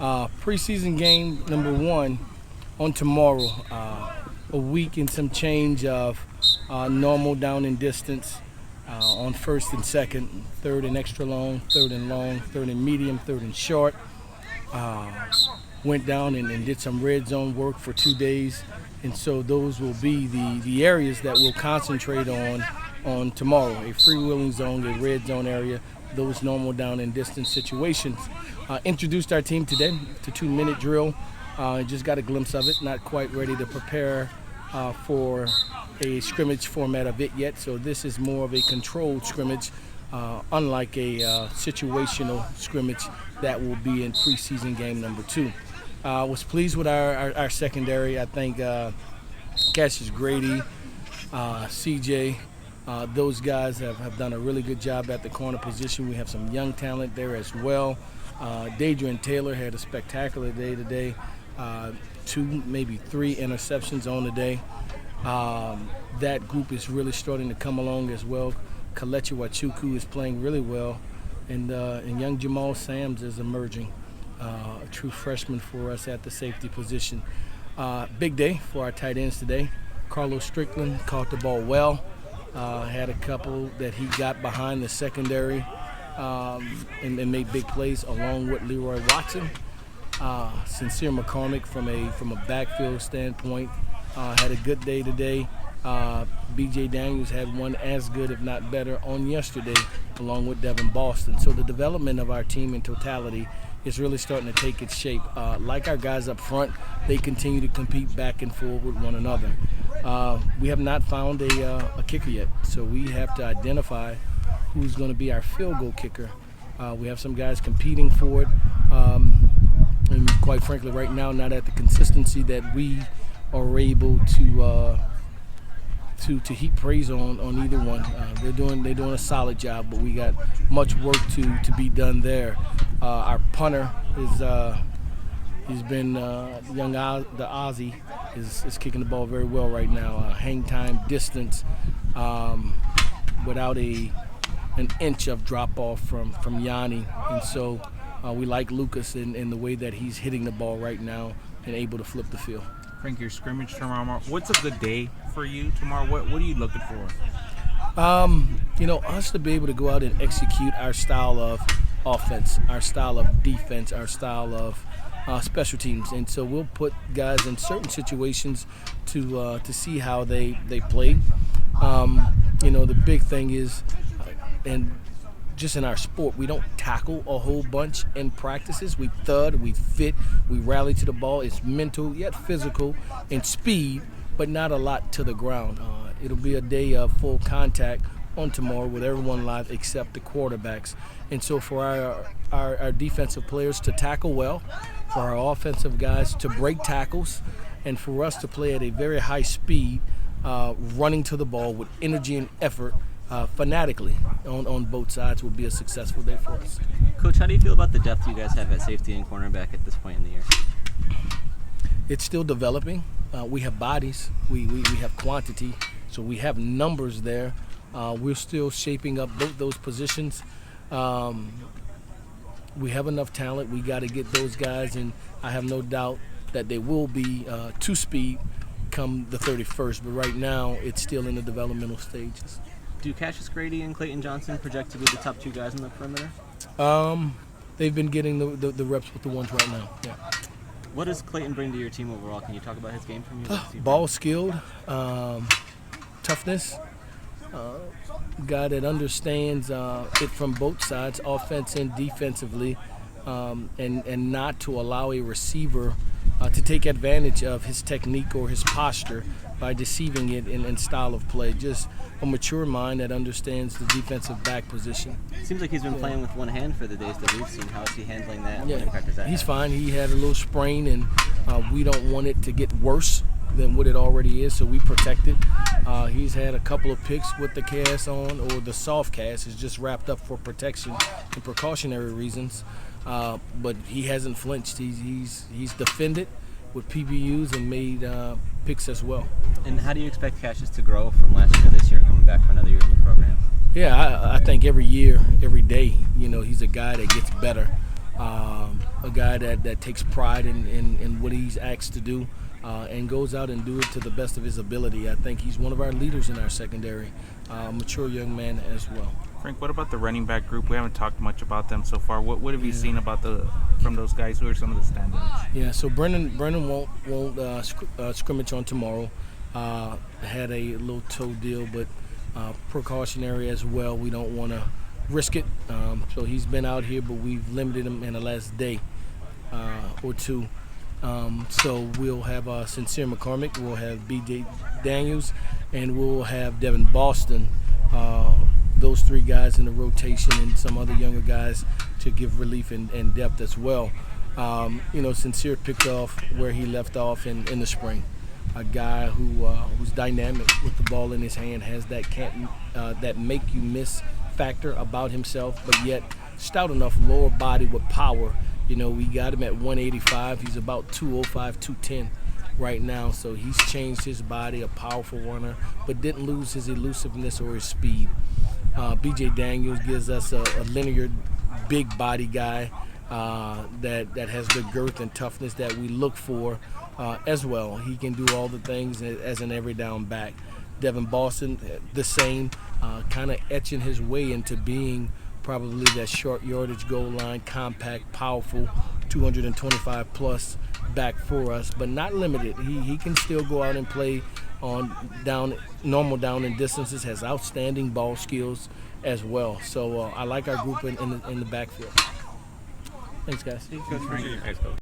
Preseason game number 1 on tomorrow. A week and some change of normal down and distance on first and second, third and extra long, third and medium, third and short. Went down and did some red zone work for 2 days. And so those will be the areas that we'll concentrate on tomorrow. A freewheeling zone, a red zone area, those normal down and distance situations. Introduced our team today to 2-minute drill. Just got a glimpse of it, not quite ready to prepare for a scrimmage format of it yet. So this is more of a controlled scrimmage, unlike a situational scrimmage that will be in preseason game number 2. Was pleased with our secondary. I think Cassius Grady, CJ, those guys have done a really good job at the corner position. We have some young talent there as well. Dadrian Taylor had a spectacular day today. 2, maybe 3 interceptions on the day. That group is really starting to come along as well. Kelechi Wachuku is playing really well, and young Jamal Sams is emerging. A true freshman for us at the safety position. Big day for our tight ends today. Carlos Strickland caught the ball well. Had a couple that he got behind the secondary and made big plays along with Leroy Watson. Sincere McCormick from a backfield standpoint had a good day today. B.J. Daniels had one as good, if not better, on yesterday, along with Devin Boston. So the development of our team in totality is really starting to take its shape. Like our guys up front, they continue to compete back and forth with one another. We have not found a kicker yet, so we have to identify who's going to be our field goal kicker. We have some guys competing for it, and quite frankly, right now, not at the consistency that we are able to heap praise on either one. They're doing a solid job, but we got much work to be done there. Our punter he's been the Aussie is kicking the ball very well right now. Hang time, distance, without an inch of drop off from Yanni, and so we like Lucas in the way that he's hitting the ball right now and able to flip the field. Frank, your scrimmage tomorrow. What's a good day for you tomorrow? What are you looking for? Us to be able to go out and execute our style of offense, our style of defense, our style of special teams, and so we'll put guys in certain situations to see how they play. The big thing is, and just in our sport, we don't tackle a whole bunch in practices. We thud, we fit, we rally to the ball. It's mental yet physical and speed, but not a lot to the ground. It'll be a day of full contact on tomorrow with everyone live except the quarterbacks. And so for our defensive players to tackle well, for our offensive guys to break tackles, and for us to play at a very high speed, running to the ball with energy and effort, fanatically on both sides, will be a successful day for us. Coach, how do you feel about the depth you guys have at safety and cornerback at this point in the year? It's still developing. We have bodies, we have quantity, so we have numbers there. We're still shaping up both those positions. We have enough talent. We got to get those guys, and I have no doubt that they will be to speed come the 31st. But right now, it's still in the developmental stages. Do Cassius Grady and Clayton Johnson project to be the top 2 guys on the perimeter? They've been getting the reps with the ones right now. Yeah. What does Clayton bring to your team overall? Can you talk about his game from you? Ball skilled, toughness, guy that understands it from both sides, offense and defensively, and not to allow a receiver to take advantage of his technique or his posture by deceiving it in style of play. Just a mature mind that understands the defensive back position. Seems like he's been playing with one hand for the days that we've seen. How is he handling that? What impact does that He's have? fine. He had a little sprain, and we don't want it to get worse than what it already is, so we protect it. He's had a couple of picks with the cast on, or the soft cast is just wrapped up for protection and precautionary reasons, but he hasn't flinched. He's defended with PBUs and made picks as well. And how do you expect Cassius to grow from last year to this year, coming back for another year in the program? Yeah, I think every year, every day, he's a guy that gets better. a guy that takes pride in what he's asked to do and goes out and do it to the best of his ability. I think he's one of our leaders in our secondary, mature young man as well. Frank, what about the running back group? We haven't talked much about them so far. What have you seen about from those guys? Who are some of the standouts? Yeah, so Brennan won't scrimmage on tomorrow. Had a little toe deal, but precautionary as well. We don't want to risk it. So he's been out here, but we've limited him in the last day or two. So we'll have Sincere McCormick, we'll have B.J. Daniels, and we'll have Devin Boston. Those three guys in the rotation and some other younger guys to give relief and depth as well. Sincere picked off where he left off in the spring. A guy who's dynamic with the ball in his hand, has that make you miss factor about himself, but yet stout enough lower body with power. We got him at 185. He's about 205, 210 right now, so he's changed his body, a powerful runner, but didn't lose his elusiveness or his speed. B.J. Daniels gives us a linear, big body guy that has the girth and toughness that we look for as well. He can do all the things as an every down back. Devin Boston, the same, kind of etching his way into being probably that short yardage goal line, compact, powerful, 225 plus back for us, but not limited. He can still go out and play on normal down and distances, has outstanding ball skills as well. So I like our group in the backfield. Thanks, guys. Thanks, Coach.